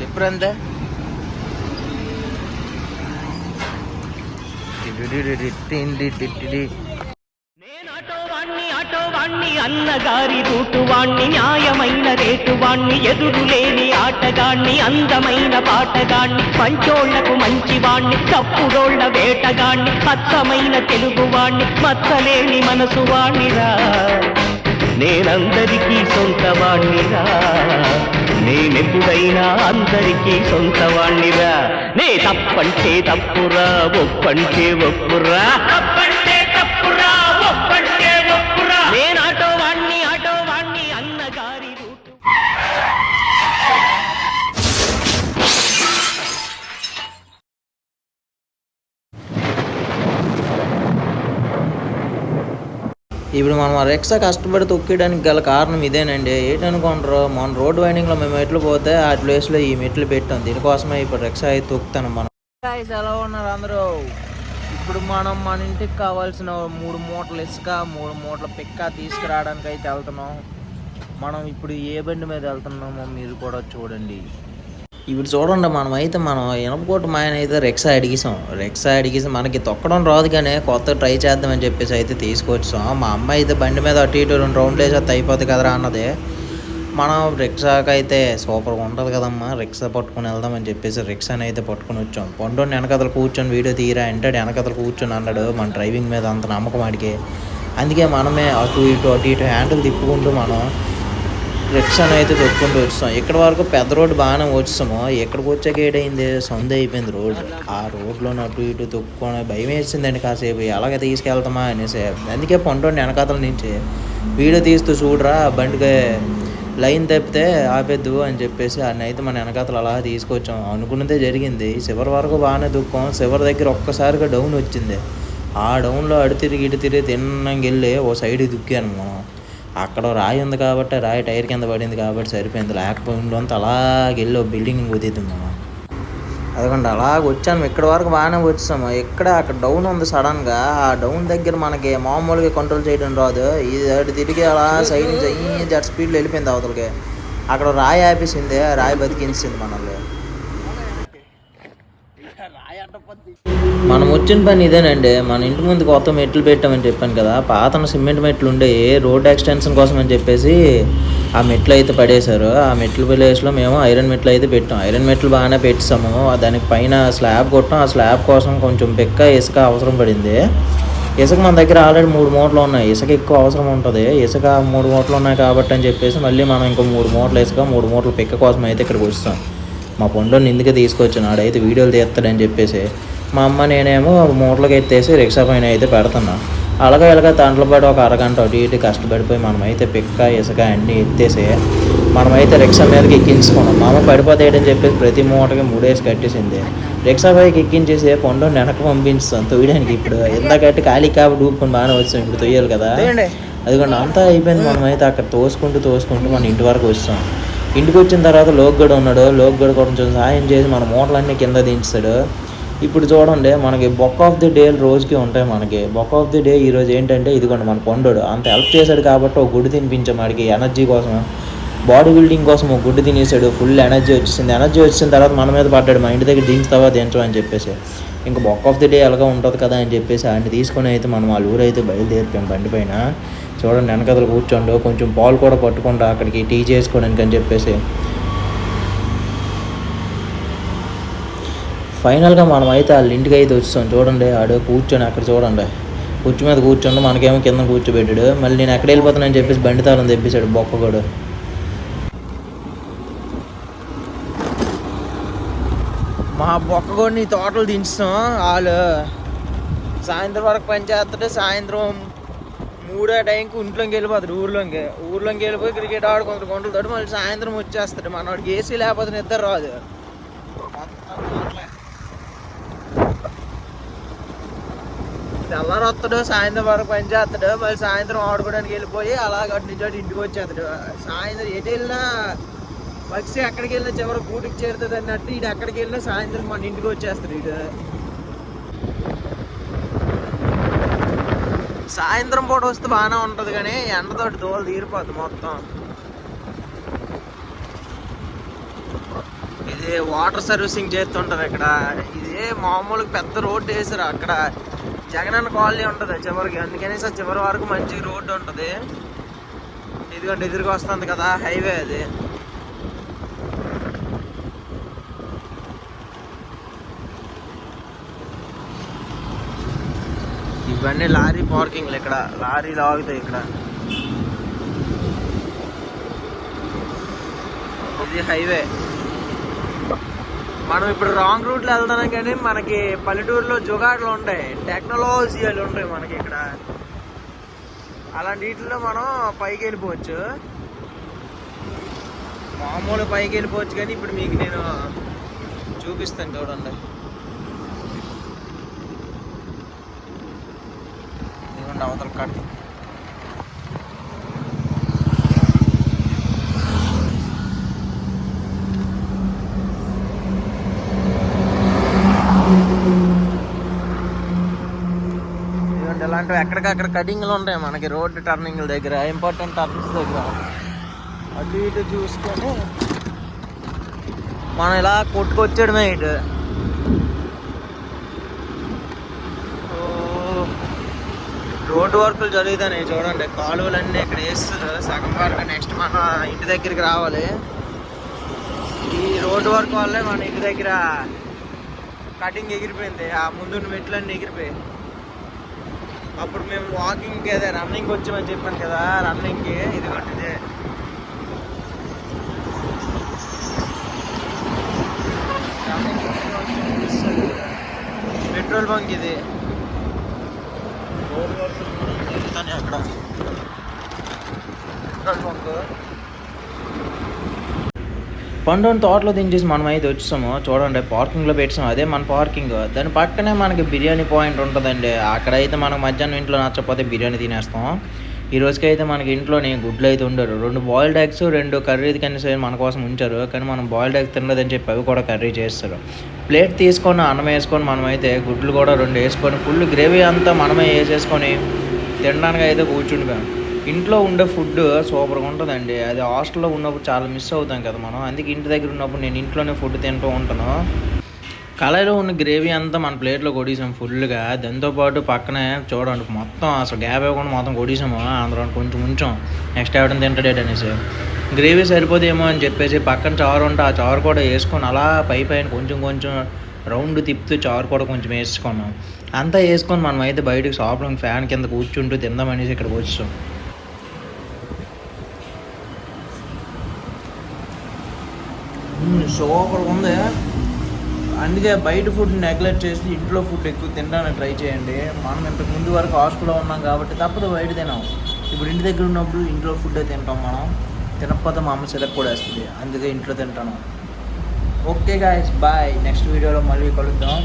చెప్పురంతా ఆటోవాణ్ణి అన్నగారి రూటువాణ్ణి న్యాయమైన రేటువాణ్ణి ఎదురులేని ఆటగాణ్ణి అందమైన పాటగాణ్ణి మంచోళ్లకు మంచివాణ్ణి తప్పుడోళ్ల వేటగాణ్ణి అచ్చమైన తెలుగువాణ్ణి మచ్చలేని మనసు వాణ్ణిరా నేనందరికీ సొంతవాణ్ణిరా నేనెప్పుడైనా అందరికీ సొంతవాణ్ణిరా నే తప్పంటే తప్పురా ఒప్పంటే ఒప్పురా తప్పంటే తప్పురా ఒప్పంటే ఒప్పురా నేను ఆటోవాణ్ణి అన్నగారి రూటు ఇప్పుడు మనం రెక్సా కష్టపడి తొక్కేయడానికి గల కారణం ఇదేనండి. ఏంటనుకుంటారు, మన రోడ్ వైండింగ్లో మేము మెట్లు పోతే ఆ ప్లేస్లో ఈ మెట్లు పెట్టాం. దీనికోసమే ఇప్పుడు రెక్సా అయితే తొక్కుతాను మనం. ఎలా ఉన్నారు అందరూ? ఇప్పుడు మనం మన ఇంటికి కావాల్సిన 3 మూటలు ఇసుక 3 మూటల పిక్క తీసుకురావడానికి అయితే వెళ్తున్నాం. మనం ఇప్పుడు ఏ బండి మీద వెళ్తున్నామో మీరు కూడా చూడండి. ఇప్పుడు చూడండి, మనం ఇనపకోట మాయన అయితే రెక్సా అడిగేసాం. మనకి తొక్కడం రాదు కానీ కొత్త ట్రై చేద్దామని చెప్పేసి అయితే తీసుకొచ్చాం. మా అమ్మ అయితే బండి మీద అటు ఇటు 2 రౌండ్లు వేసేస్తే అయిపోతుంది కదరా అన్నది. మనం రిక్షాకి అయితే సూపర్గా ఉంటుంది కదమ్మా, రిక్షా పట్టుకుని వెళ్దామని చెప్పేసి రిక్షాని అయితే పట్టుకుని వచ్చాం. పండుని వెనకతలు కూర్చొని వీడియో తీరా అంటే వెనకతలు కూర్చొని అన్నాడు. మన డ్రైవింగ్ మీద అంత నమ్మకం అడిగే, అందుకే మనమే అటు ఇటు హ్యాండిల్ తిప్పుకుంటూ మనం రిక్షాను అయితే తొక్కుంటూ వచ్చాం. ఇక్కడ వరకు పెద్ద రోడ్డు బాగానే వచ్చాము. ఎక్కడికి వచ్చాక ఏడైంది, సొంత అయిపోయింది రోడ్డు. ఆ రోడ్లో అటు ఇటు తొక్కుని భయం వేసిందండి కాసేపు, ఎలాగ తీసుకెళ్తామా అనేసి. అందుకే పండుని వెనకాతల నుంచి వీడియో తీస్తూ చూడరా బండికి లైన్ తప్పితే ఆపేద్దు అని చెప్పేసి ఆయన అయితే మన వెనకాతలు అలా తీసుకొచ్చాం. అనుకున్నదే జరిగింది. చివరి వరకు బాగానే దుఃఖం. చివరి దగ్గర ఒక్కసారిగా డౌన్ వచ్చింది. ఆ డౌన్లో అటు తిరిగి తిన్నంగా వెళ్ళి ఓ సైడ్కి దుక్కాను మనం. అక్కడ రాయి ఉంది కాబట్టి, రాయి టైర్ కింద పడింది కాబట్టి సరిపోయింది. లేకపోయిందంతా అలాగే వెళ్ళి బిల్డింగ్ కుదిద్దాం మనం. అదిగోండి అలాగ వచ్చాము. ఇక్కడ వరకు బాగానే వచ్చాము. అక్కడ డౌన్ ఉంది సడన్గా. ఆ డౌన్ దగ్గర మనకి మామూలుగా కంట్రోల్ చేయడం రాదు. ఇది అటు తిరిగి అలా సైడ్ నుంచి జట్ స్పీడ్లో వెళ్ళిపోయింది అవతలకి. అక్కడ రాయి ఆపేసింది, రాయి బతికించింది మనల్ని. మనం వచ్చిన పని ఇదేనండి. మన ఇంటి ముందు కొత్త మెట్లు పెట్టామని చెప్పాను కదా, పాత సిమెంట్ మెట్లు ఉండే రోడ్ ఎక్స్టెన్షన్ కోసం అని చెప్పేసి ఆ మెట్లు అయితే పడేశారు. ఆ మెట్ల ప్లేస్లో మేము ఐరన్ మెట్లు అయితే పెట్టాం. ఐరన్ మెట్లు బాగానే పెట్టాము. దానికి పైన స్లాబ్ కొట్టాం. ఆ స్లాబ్ కోసం కొంచెం ఇసుక అవసరం పడింది. ఇసుక మన దగ్గర ఆల్రెడీ 3 మూటలు ఉన్నాయి. ఇసుక ఎక్కువ అవసరం ఉంటుంది. ఇసుక 3 మూటలు ఉన్నాయి కాబట్టి అని చెప్పేసి మళ్ళీ మనం ఇంకో 3 మూటలు ఇసుక 3 మూటలు పిక్క కోసం అయితే ఇక్కడికి వస్తాం. మా పండుని ఇందుకే తీసుకొచ్చాను, ఆడైతే వీడియోలు తీస్తాడని చెప్పేసి. మా అమ్మ నేనేమో మూటలకు ఎత్తేసి రిక్షా పైన అయితే పెడుతున్నా. అలాగే దాంట్లో పాటు ఒక అరగంట అటు ఇటు కష్టపడిపోయి మనమైతే పిక్క ఇసుక అన్నీ ఎత్తేసి మనమైతే రిక్షా మీదకి ఎక్కించుకున్నాం. మా అమ్మ పడిపోతాయని చెప్పేసి ప్రతి మూటకి 3 వేసి కట్టేసింది. రిక్షా పైకి ఎక్కించేసి పండుని వెనక్కి పంపించాం తొయ్యడానికి. ఇప్పుడు ఎంతకట్టి ఖాళీ కాబట్టి ఊపుకొని బాగానే వచ్చాం. ఇప్పుడు తొయ్యాలి కదా, అదిగోండి అంతా అయిపోయింది. మనమైతే అక్కడ తోసుకుంటూ మన ఇంటి వరకు వచ్చాం. ఇంటికి వచ్చిన తర్వాత లోక్గడ ఉన్నాడు. లోక్గడ కొంచెం సాయం చేసి మన మూటలన్నీ కింద దించాడు. ఇప్పుడు చూడండి, మనకి బొక్క ఆఫ్ ది డే రోజుకి ఉంటాయి. మనకి బొక్క ఆఫ్ ది డే ఈరోజు ఏంటంటే ఇదిగోండి మన పండుడు అంత హెల్ప్ చేశాడు కాబట్టి ఒక గుడ్డు తినిపించాం. వాడికి ఎనర్జీ కోసం, బాడీ బిల్డింగ్ కోసం ఒక గుడ్డు తినేసాడు. ఫుల్ ఎనర్జీ వచ్చిన తర్వాత మన మీద పడ్డాడు. మా ఇంటి దగ్గర దించుతావా దించమని చెప్పేసి. ఇంకా బొక్క ఆఫ్ ది డే ఎలాగో ఉంటుంది కదా అని చెప్పేసి ఆయన్ని తీసుకొని అయితే మనం వాళ్ళ ఊరైతే బయలుదేరిపోయాం బండి పైన. చూడండి వెనకదలు కూర్చోండు, కొంచెం పాలు కూడా పట్టుకుంటా అక్కడికి టీ చేసుకోవడానికి అని చెప్పేసి. ఫైనల్గా మనం అయితే వాళ్ళ ఇంటికి అయితే వచ్చాం. చూడండి ఆడు కూర్చొని అక్కడ చూడండి కుర్చీ మీద కూర్చోండి, మనకేమో కింద కూర్చోబెట్టాడు. మళ్ళీ నేను ఎక్కడ వెళ్ళిపోతానని చెప్పేసి బండి తాళం తెప్పించాడు బొక్కగోడు. మా బొక్కగోడిని తోటలు దించుతాం. వాళ్ళు సాయంత్రం వరకు పని చేస్తాడు. సాయంత్రం 3 టైంకి ఇంట్లోకి వెళ్ళిపోతాడు. ఊర్లోకి వెళ్ళిపోయి క్రికెట్ ఆడుకుంటాడు కొండలతో. మళ్ళీ సాయంత్రం వచ్చేస్తాడు. మనవాడికి ఏసీ లేకపోతే నిద్ర రాదు. తెల్లారి వస్తాడు, సాయంత్రం వరకు పని చేస్తాడు. మళ్ళీ సాయంత్రం ఆడుకోవడానికి వెళ్ళిపోయి అలాగ అటు నుంచి ఇంటికి వచ్చేస్తాడు. సాయంత్రం ఎటు వెళ్ళినా పక్షి ఎక్కడికి వెళ్ళినా చివరి గూటికి చేరుతుంది అన్నట్టు ఇటు ఎక్కడికి వెళ్ళినా సాయంత్రం మన ఇంటికి వచ్చేస్తాడు. ఇటు సాయంత్రం పూట వస్తే బాగానే ఉంటుంది కానీ ఎండతోటి దోలు తీరిపోద్ది మొత్తం. ఇది వాటర్ సర్వీసింగ్ చేస్తుంటారు ఇక్కడ. ఇది మామూలుగా పెద్ద రోడ్డు వేసారు అక్కడ. జగనన్న కాలనీ ఉంటుంది చివరికి, అందుకని సార్ చివరి వరకు మంచి రోడ్డు ఉంటుంది. ఇదిగోండి ఎదురుగా వస్తుంది కదా హైవే అది. ఇవన్నీ లారీ పార్కింగ్లు, ఇక్కడ లారీలు ఆగుతాయి ఇక్కడ. ఇది హైవే. మనం ఇప్పుడు రాంగ్ రూట్లో వెళ్తున్నాం కానీ మనకి పల్లెటూరులో జుగాడులు ఉంటాయి, టెక్నాలజీలు ఉంటాయి మనకి ఇక్కడ. అలాంటి వీటిలో మనం పైకి వెళ్ళిపోవచ్చు, మామూలు పైకి వెళ్ళిపోవచ్చు. కానీ ఇప్పుడు మీకు నేను చూపిస్తాను చూడండి. ఇదిగోండి అవతల కట్. ఇలాంటివి ఎక్కడికక్కడ కటింగ్లు ఉంటాయి మనకి రోడ్డు టర్నింగ్ల దగ్గర, ఇంపార్టెంట్ టర్నింగ్స్ దగ్గర. అటు ఇటు చూసుకొని మనం ఇలా కొట్టుకొచ్చేయడమే ఇటు. రోడ్డు వర్కులు జరుగుతున్నాయి చూడండి, కాలువలన్నీ ఇక్కడ వేస్తారు సగం వరకు. నెక్స్ట్ మన ఇంటి దగ్గరికి రావాలి. ఈ రోడ్డు వర్క్ వల్లే మన ఇంటి దగ్గర కటింగ్ ఎగిరిపోయింది, ఆ ముందు మెట్లన్నీ ఎగిరిపోయాయి. అప్పుడు మేము వాకింగ్కి అదే రన్నింగ్ వచ్చామని చెప్పాను కదా, రన్నింగ్కి. ఇదిగోండి ఇదే పెట్రోల్ బంక్. ఇది రోడ్ వర్క్ జరుగుతానే అక్కడ పెట్రోల్ బంక్. పండుని తోటలో దించేసి మనం అయితే వచ్చాము చూడండి, పార్కింగ్లో పెట్టాము. అదే మన పార్కింగ్. దాని పక్కనే మనకి బిర్యానీ పాయింట్ ఉంటుందండి. అక్కడైతే మనకు మధ్యాహ్నం ఇంట్లో నచ్చకపోతే బిర్యానీ తినేస్తాం. ఈ రోజుకైతే మనకి ఇంట్లోని గుడ్లు అయితే ఉండరు. 2 బాయిల్డ్ ఎగ్స్ 2 కర్రీ కనీసం మన కోసం ఉంచారు. కానీ మనం బాయిల్డ్ ఎగ్స్ తినలేదని చెప్పి అవి కూడా కర్రీ చేస్తారు. ప్లేట్ తీసుకొని అన్నం వేసుకొని మనమైతే గుడ్లు కూడా 2 వేసుకొని ఫుల్ గ్రేవీ అంతా మనమే వేసేసుకొని తినడానికి అయితే కూర్చుండిపోయాం. ఇంట్లో ఉండే ఫుడ్ సూపర్గా ఉంటుందండి. అది హాస్టల్లో ఉన్నప్పుడు చాలా మిస్ అవుతాం కదా మనం. అందుకే ఇంటి దగ్గర ఉన్నప్పుడు నేను ఇంట్లోనే ఫుడ్ తింటూ ఉంటాను. కళాయిలో ఉన్న గ్రేవీ అంతా మన ప్లేట్లో కొట్టేసాం ఫుల్గా. దాంతోపాటు పక్కనే చూడండి మొత్తం అసలు గ్యాప్ ఇవ్వకుండా మొత్తం కొట్టేసాము. అందులో కొంచెం నెక్స్ట్ ఎవరైనా తింటాడేట అనేసి గ్రేవీ సరిపోదేమో అని చెప్పేసి పక్కన చారు ఉంటే ఆ చారు కూడా వేసుకొని అలా పైన కొంచెం రౌండ్ తిప్పుతూ చారు కూడా కొంచెం వేసుకున్నాం. అంతా వేసుకొని మనం అయితే బయటకు షాప్లో ఫ్యాన్ కింద కూర్చుంటూ తిందామనేసి ఇక్కడికి వచ్చాం. సూపర్గా ఉంది. అందుకే బయట ఫుడ్ నెగ్లెక్ట్ చేసి ఇంట్లో ఫుడ్ ఎక్కువ తినడానికి ట్రై చేయండి. మనం ఇంతకు ముందు వరకు హాస్టల్లో ఉన్నాం కాబట్టి తప్పదు బయట తినాం. ఇప్పుడు ఇంటి దగ్గర ఉన్నప్పుడు ఇంట్లో ఫుడ్ తింటాం మనం. తినకపోతే మా అమ్మ సిలక్ కూడా వేస్తుంది, అందుకే ఇంట్లో తింటాను. Okay guys, bye. నెక్స్ట్ వీడియోలో మళ్ళీ కలుద్దాం.